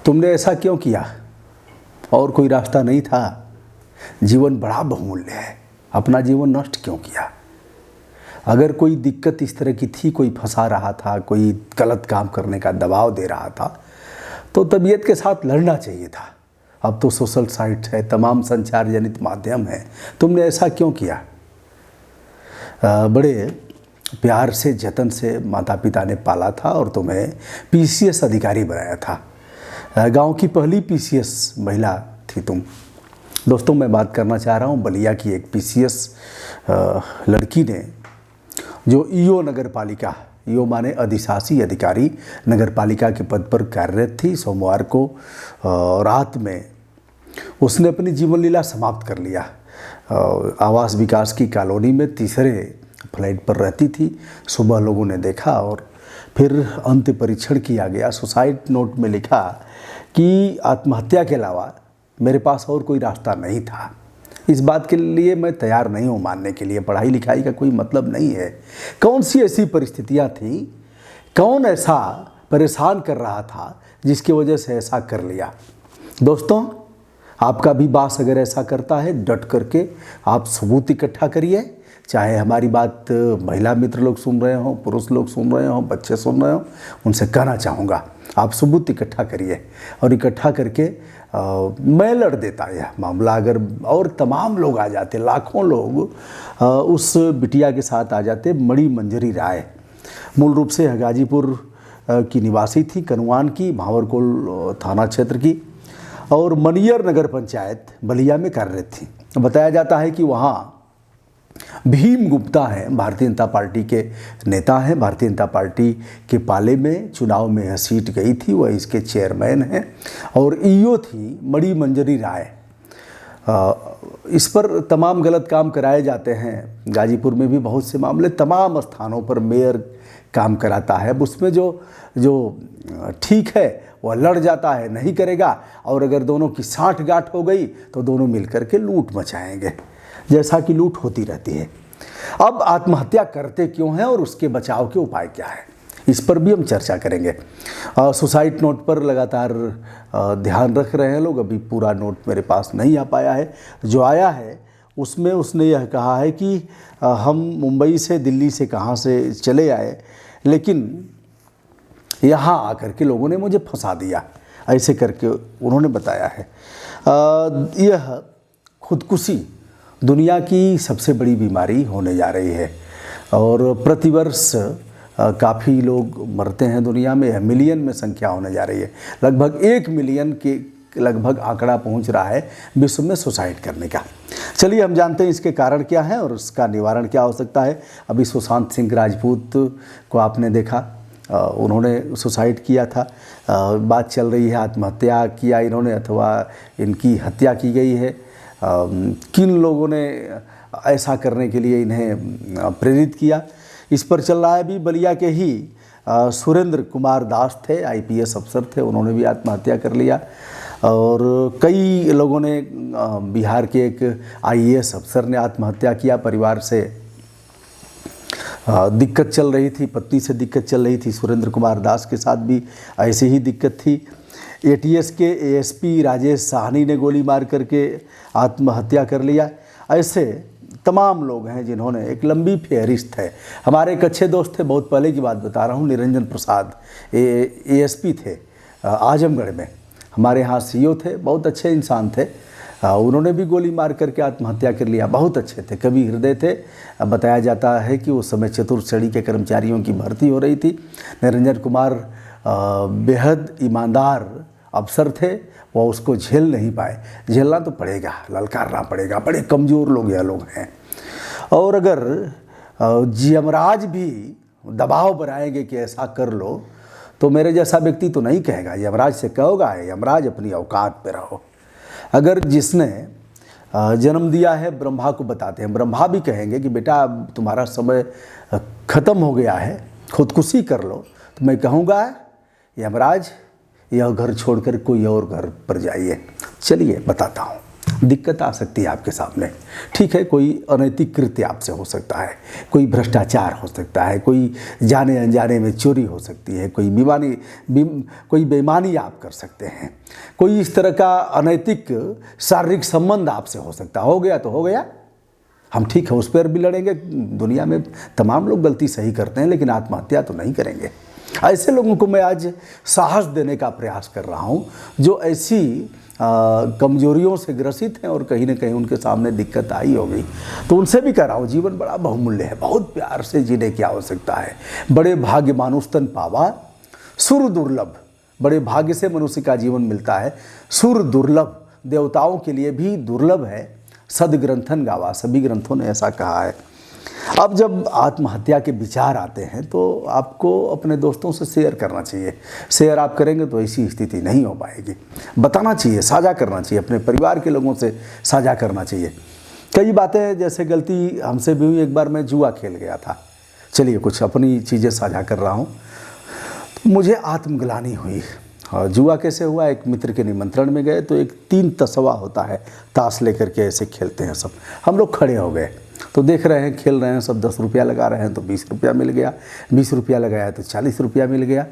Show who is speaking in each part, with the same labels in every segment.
Speaker 1: तुमने ऐसा क्यों किया? और कोई रास्ता नहीं था? जीवन बड़ा बहुमूल्य है, अपना जीवन नष्ट क्यों किया? अगर कोई दिक्कत इस तरह की थी, कोई फंसा रहा था, कोई गलत काम करने का दबाव दे रहा था, तो तबीयत के साथ लड़ना चाहिए था। अब तो सोशल साइट है, तमाम संचार जनित माध्यम है, तुमने ऐसा क्यों किया? बड़े प्यार से जतन से माता पिता ने पाला था और तुम्हें पीसीएस अधिकारी बनाया था। गांव की पहली पीसीएस महिला थी तुम। दोस्तों, मैं बात करना चाह रहा हूं बलिया की एक पीसीएस लड़की ने, जो ईओ नगर पालिका, ईओ माने अधिशासी अधिकारी, नगर पालिका के पद पर कार्यरत थी। सोमवार को रात में उसने अपनी जीवन लीला समाप्त कर लिया। आवास विकास की कॉलोनी में तीसरे फ्लैट पर रहती थी। सुबह लोगों ने देखा और फिर अंत्य परीक्षण किया गया। सुसाइड नोट में लिखा कि आत्महत्या के अलावा मेरे पास और कोई रास्ता नहीं था। इस बात के लिए मैं तैयार नहीं हूँ मानने के लिए। पढ़ाई लिखाई का कोई मतलब नहीं है। कौन सी ऐसी परिस्थितियाँ थीं, कौन ऐसा परेशान कर रहा था जिसकी वजह से ऐसा कर लिया? दोस्तों, आपका भी बास अगर ऐसा करता है, डट करके आप सबूत इकट्ठा करिए। चाहे हमारी बात महिला मित्र लोग सुन रहे हों, पुरुष लोग सुन रहे हों, बच्चे सुन रहे हों, उनसे कहना चाहूँगा, आप सबूत इकट्ठा करिए। और इकट्ठा करके मैं लड़ देता यह मामला, अगर और तमाम लोग आ जाते, लाखों लोग उस बिटिया के साथ आ जाते। मणि मंजरी राय मूल रूप से गाजीपुर की निवासी थी, कनुआन की, भावरकोल थाना क्षेत्र की, और मनियर नगर पंचायत बलिया में कार्यरत थी। बताया जाता है कि वहाँ भीम गुप्ता हैं, भारतीय जनता पार्टी के नेता हैं। भारतीय जनता पार्टी के पाले में चुनाव में यह सीट गई थी, वह इसके चेयरमैन हैं। और ईओ थी मणि मंजरी राय। इस पर तमाम गलत काम कराए जाते हैं। गाजीपुर में भी बहुत से मामले, तमाम स्थानों पर मेयर काम कराता है। अब उसमें जो ठीक है वह लड़ जाता है, नहीं करेगा, और अगर दोनों की साठगांठ हो गई तो दोनों मिलकर के लूट मचाएंगे, जैसा कि लूट होती रहती है। अब आत्महत्या करते क्यों हैं और उसके बचाव के उपाय क्या है, इस पर भी हम चर्चा करेंगे। सुसाइड नोट पर लगातार ध्यान रख रहे हैं लोग। अभी पूरा नोट मेरे पास नहीं आ पाया है। जो आया है उसमें उसने यह कहा है कि हम मुंबई से, दिल्ली से, कहाँ से चले आए, लेकिन यहाँ आकर के लोगों ने मुझे फंसा दिया, ऐसे करके उन्होंने बताया है। यह खुदकुशी दुनिया की सबसे बड़ी बीमारी होने जा रही है और प्रतिवर्ष काफ़ी लोग मरते हैं दुनिया में। मिलियन में संख्या होने जा रही है। लगभग 1 मिलियन के लगभग आंकड़ा पहुंच रहा है विश्व में सुसाइड करने का। चलिए हम जानते हैं इसके कारण क्या है और उसका निवारण क्या हो सकता है। अभी सुशांत सिंह राजपूत को आपने देखा, उन्होंने सुसाइड किया था। बात चल रही है आत्महत्या किया इन्होंने अथवा इनकी हत्या की गई है। किन लोगों ने ऐसा करने के लिए इन्हें प्रेरित किया, इस पर चल रहा है। अभी बलिया के ही सुरेंद्र कुमार दास थे, आईपीएस अफसर थे, उन्होंने भी आत्महत्या कर लिया। और कई लोगों ने, बिहार के एक आईएएस अफसर ने आत्महत्या किया। परिवार से दिक्कत चल रही थी, पत्नी से दिक्कत चल रही थी। सुरेंद्र कुमार दास के साथ भी ऐसी ही दिक्कत थी। एटीएस के एएसपी राजेश साहनी ने गोली मार करके आत्महत्या कर लिया। ऐसे तमाम लोग हैं जिन्होंने, एक लंबी फहरिस्त है। हमारे एक अच्छे दोस्त थे, बहुत पहले की बात बता रहा हूँ, निरंजन प्रसाद, एएसपी थे आजमगढ़ में, हमारे यहाँ सीओ थे, बहुत अच्छे इंसान थे। उन्होंने भी गोली मार करके आत्महत्या कर लिया। बहुत अच्छे थे, कवि हृदय थे। बताया जाता है कि उस समय चतुर्थ श्रेणी के कर्मचारियों की भर्ती हो रही थी। निरंजन कुमार बेहद ईमानदार अफसर थे, वह उसको झेल नहीं पाए। झेलना तो पड़ेगा, ललकारना पड़ेगा, बड़े कमज़ोर लोग यह लोग हैं। और अगर यमराज भी दबाव बनाएंगे कि ऐसा कर लो, तो मेरे जैसा व्यक्ति तो नहीं कहेगा, यमराज से कहोगा यमराज अपनी औकात पे रहो। अगर जिसने जन्म दिया है, ब्रह्मा को बताते हैं, ब्रह्मा भी कहेंगे कि बेटा अब तुम्हारा समय ख़त्म हो गया है, खुदकुशी कर लो, तो मैं कहूँगा यमराज यह घर छोड़कर कोई और घर पर जाइए। चलिए बताता हूँ। दिक्कत आ सकती है आपके सामने। ठीक है, कोई अनैतिक कृत्य आपसे हो सकता है, कोई भ्रष्टाचार हो सकता है, कोई जाने अनजाने में चोरी हो सकती है, कोई बेईमानी आप कर सकते हैं, कोई इस तरह का अनैतिक शारीरिक संबंध आपसे हो सकता है। हो गया तो हो गया, हम ठीक है उस पर भी लड़ेंगे। दुनिया में तमाम लोग गलती सही करते हैं, लेकिन आत्महत्या तो नहीं करेंगे। ऐसे लोगों को मैं आज साहस देने का प्रयास कर रहा हूँ जो ऐसी कमजोरियों से ग्रसित हैं और कहीं ना कहीं उनके सामने दिक्कत आई होगी। तो उनसे भी कह रहा हूँ, जीवन बड़ा बहुमूल्य है, बहुत प्यार से जीने की आवश्यकता है। बड़े भाग्य मानुस्तन पावा सुर दुर्लभ, बड़े भाग्य से मनुष्य का जीवन मिलता है। सुर दुर्लभ, देवताओं के लिए भी दुर्लभ है। सदग्रंथन गावा, सभी ग्रंथों ने ऐसा कहा है। अब जब आत्महत्या के विचार आते हैं तो आपको अपने दोस्तों से शेयर करना चाहिए। शेयर आप करेंगे तो ऐसी स्थिति नहीं हो पाएगी। बताना चाहिए, साझा करना चाहिए, अपने परिवार के लोगों से साझा करना चाहिए। कई बातें, जैसे गलती हमसे भी हुई, एक बार मैं जुआ खेल गया था। चलिए कुछ अपनी चीज़ें साझा कर रहा हूँ। मुझे आत्मग्लानि हुई। और जुआ कैसे हुआ, एक मित्र के निमंत्रण में गए तो एक 3 तसवा होता है, ताश लेकर के ऐसे खेलते हैं सब। हम लोग खड़े हो गए तो देख रहे हैं, खेल रहे हैं सब। 10 रुपया लगा रहे हैं तो 20 रुपया मिल गया, 20 रुपया लगाया तो 40 रुपया मिल गया।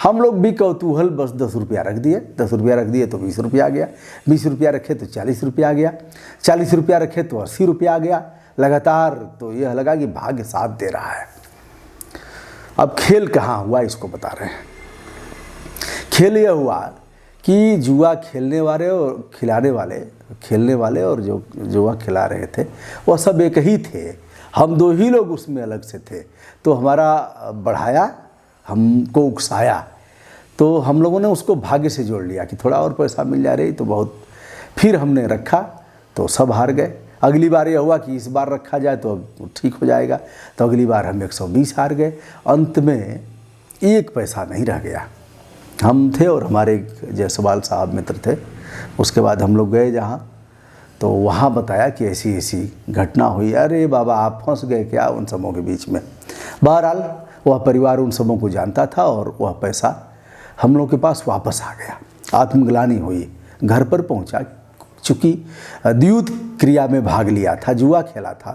Speaker 1: हम लोग भी कौतूहल बस 10 रुपया रख दिए, 10 रुपया रख दिए तो 20 रुपया आ गया, 20 रुपया रखे तो 40 रुपया आ गया, 40 रुपया रखे तो 80 रुपया आ गया। लगातार तो यह लगा कि भाग्य साथ दे रहा है। अब खेल कहाँ हुआ इसको बता रहे हैं। खेल यह हुआ कि जुआ खेलने वाले और खेलने वाले और जो जुआ खिला रहे थे वह सब एक ही थे। हम 2 ही लोग उसमें अलग से थे। तो हमारा बढ़ाया, हमको उकसाया, तो हम लोगों ने उसको भाग्य से जोड़ लिया कि थोड़ा और पैसा मिल जा रही तो बहुत। फिर हमने रखा तो सब हार गए। अगली बार यह हुआ कि इस बार रखा जाए तो अब ठीक हो जाएगा, तो अगली बार हम 120 हार गए। अंत में 1 पैसा नहीं रह गया। हम थे और हमारे जायसवाल साहब मित्र थे। उसके बाद हम लोग गए जहाँ, तो वहाँ बताया कि ऐसी ऐसी घटना हुई। अरे बाबा, आप फंस गए क्या उन सबों के बीच में। बहरहाल वह परिवार उन सबों को जानता था और वह पैसा हम लोग के पास वापस आ गया। आत्मग्लानि हुई, घर पर पहुँचा, चूँकि द्यूत क्रिया में भाग लिया था, जुआ खेला था।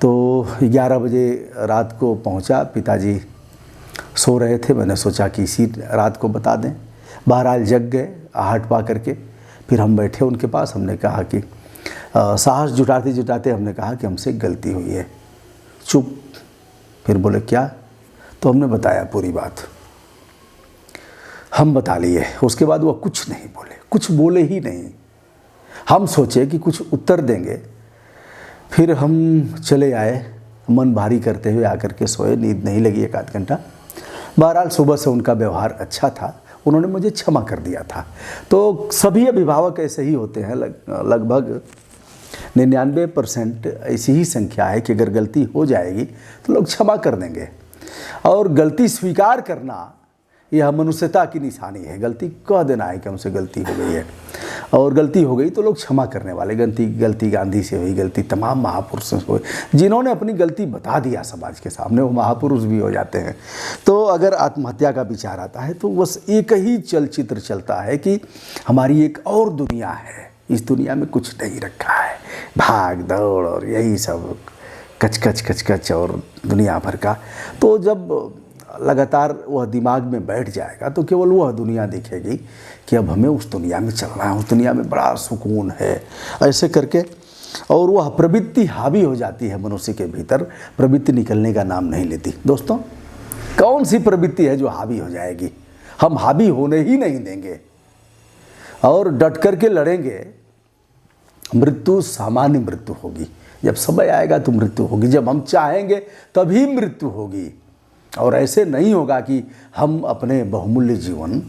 Speaker 1: तो 11 बजे रात को पहुँचा, पिताजी सो रहे थे। मैंने सोचा कि इसी रात को बता दें। बहरहाल जग गए आहट पा करके। फिर हम बैठे उनके पास। हमने कहा कि साहस जुटाते जुटाते हमने कहा कि हमसे गलती हुई है। चुप। फिर बोले क्या? तो हमने बताया पूरी बात, हम बता लिए। उसके बाद वह कुछ नहीं बोले, कुछ बोले ही नहीं। हम सोचे कि कुछ उत्तर देंगे। फिर हम चले आए, मन भारी करते हुए आकर के सोए। नींद नहीं लगी 1 आध घंटा। बहरहाल सुबह से उनका व्यवहार अच्छा था, उन्होंने मुझे क्षमा कर दिया था। तो सभी अभिभावक ऐसे ही होते हैं। लगभग 99% ऐसी ही संख्या है कि अगर गलती हो जाएगी तो लोग क्षमा कर देंगे। और गलती स्वीकार करना यह मनुष्यता की निशानी है। गलती कह देना है कि हमसे गलती हो गई है, और गलती हो गई तो लोग क्षमा करने वाले। गलती गांधी से हुई, गलती तमाम महापुरुषों से हुई। जिन्होंने अपनी गलती बता दिया समाज के सामने, वो महापुरुष भी हो जाते हैं। तो अगर आत्महत्या का विचार आता है तो बस एक ही चलचित्र चलता है कि हमारी एक और दुनिया है, इस दुनिया में कुछ नहीं रखा है, भाग दौड़ और यही सब कच और दुनिया भर का। तो जब लगातार वह दिमाग में बैठ जाएगा तो केवल वह दुनिया दिखेगी कि अब हमें उस दुनिया में चलना है, उस दुनिया में बड़ा सुकून है, ऐसे करके। और वह प्रवृत्ति हावी हो जाती है मनुष्य के भीतर। प्रवृत्ति निकलने का नाम नहीं लेती। दोस्तों, कौन सी प्रवृत्ति है जो हावी हो जाएगी? हम हावी होने ही नहीं देंगे और डट करके लड़ेंगे। मृत्यु सामान्य मृत्यु होगी। जब समय आएगा तो मृत्यु होगी। जब हम चाहेंगे तभी मृत्यु होगी। और ऐसे नहीं होगा कि हम अपने बहुमूल्य जीवन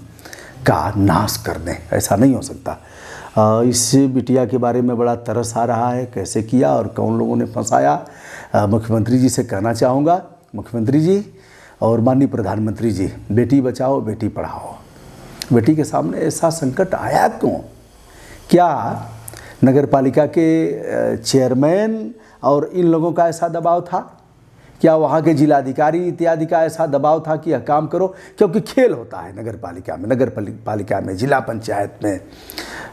Speaker 1: का नाश कर दें, ऐसा नहीं हो सकता। इस बिटिया के बारे में बड़ा तरस आ रहा है, कैसे किया और कौन लोगों ने फंसाया। मुख्यमंत्री जी से कहना चाहूँगा, मुख्यमंत्री जी और माननीय प्रधानमंत्री जी, बेटी बचाओ बेटी पढ़ाओ। बेटी के सामने ऐसा संकट आया क्यों? क्या नगर पालिका के चेयरमैन और इन लोगों का ऐसा दबाव था? क्या वहाँ के जिलाधिकारी इत्यादि का ऐसा दबाव था कि यह काम करो? क्योंकि खेल होता है नगर पालिका में, जिला पंचायत में,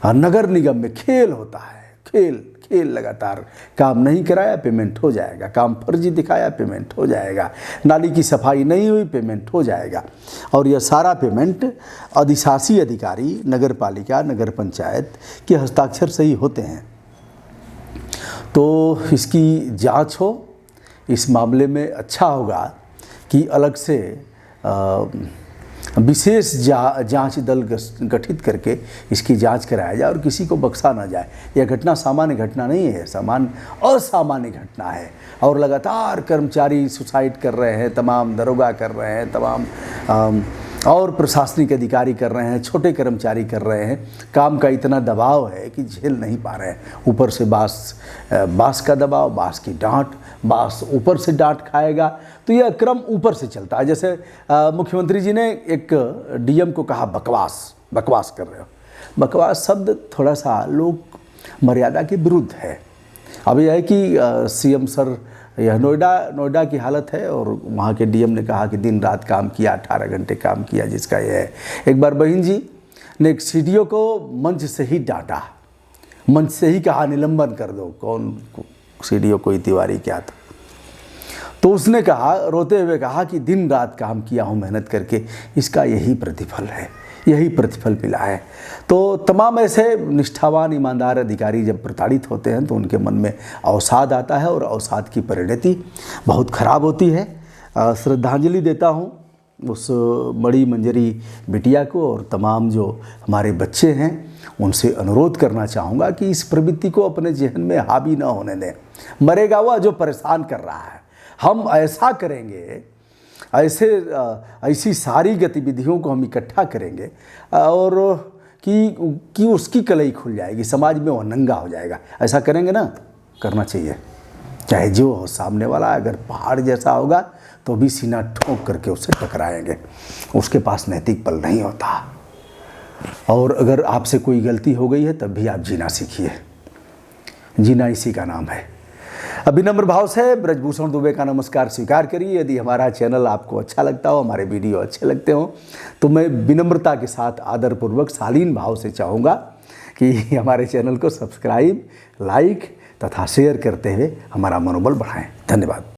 Speaker 1: नगर निगम में खेल होता है। खेल लगातार काम नहीं कराया, पेमेंट हो जाएगा। काम फर्जी दिखाया, पेमेंट हो जाएगा। नाली की सफाई नहीं हुई, पेमेंट हो जाएगा। और यह सारा पेमेंट अधिशासी अधिकारी नगर पालिका, नगर पंचायत के हस्ताक्षर से ही होते हैं। तो इसकी जांच हो। इस मामले में अच्छा होगा कि अलग से विशेष जांच दल गठित करके इसकी जांच कराया जाए और किसी को बख्शा ना जाए। यह घटना सामान्य घटना नहीं है, असामान्य घटना है। और लगातार कर्मचारी सुसाइड कर रहे हैं, तमाम दरोगा कर रहे हैं, तमाम और प्रशासनिक अधिकारी कर रहे हैं, छोटे कर्मचारी कर रहे हैं। काम का इतना दबाव है कि झेल नहीं पा रहे हैं। ऊपर से बास का दबाव, बास की डांट, बास ऊपर से डांट खाएगा। तो यह क्रम ऊपर से चलता है। जैसे मुख्यमंत्री जी ने एक डीएम को कहा बकवास कर रहे हो। बकवास शब्द थोड़ा सा लोक मर्यादा के विरुद्ध है। अब यह है कि सीएम सर, यह नोएडा की हालत है और वहाँ के डीएम ने कहा कि दिन रात काम किया, 18 घंटे काम किया, जिसका यह है। एक बार बहन जी ने एक सीडीओ को मंच से ही डांटा, मंच से ही कहा निलंबन कर दो। कौन सीडीओ? कोई तिवारी क्या था। तो उसने कहा, रोते हुए कहा कि दिन रात काम किया हूँ मेहनत करके, इसका यही प्रतिफल है, यही प्रतिफल मिला है। तो तमाम ऐसे निष्ठावान ईमानदार अधिकारी जब प्रताड़ित होते हैं तो उनके मन में अवसाद आता है और अवसाद की परिणति बहुत खराब होती है। श्रद्धांजलि देता हूँ उस बड़ी मंजरी बिटिया को और तमाम जो हमारे बच्चे हैं उनसे अनुरोध करना चाहूँगा कि इस प्रवृत्ति को अपने जहन में हावी न होने दें। मरेगा वह जो परेशान कर रहा है। हम ऐसा करेंगे, ऐसी सारी गतिविधियों को हम इकट्ठा करेंगे और कि उसकी कलई खुल जाएगी, समाज में वह नंगा हो जाएगा। ऐसा करेंगे ना, करना चाहिए। चाहे जो हो सामने वाला, अगर पहाड़ जैसा होगा तो भी सीना ठोक करके उससे टकराएंगे। उसके पास नैतिक बल नहीं होता। और अगर आपसे कोई गलती हो गई है तब भी आप जीना सीखिए। जीना इसी का नाम है। अभिनम्र भाव से ब्रजभूषण दुबे का नमस्कार स्वीकार करिए। यदि हमारा चैनल आपको अच्छा लगता हो, हमारे वीडियो अच्छे लगते हो, तो मैं विनम्रता के साथ आदरपूर्वक शालीन भाव से चाहूँगा कि हमारे चैनल को सब्सक्राइब, लाइक तथा शेयर करते हुए हमारा मनोबल बढ़ाएं। धन्यवाद।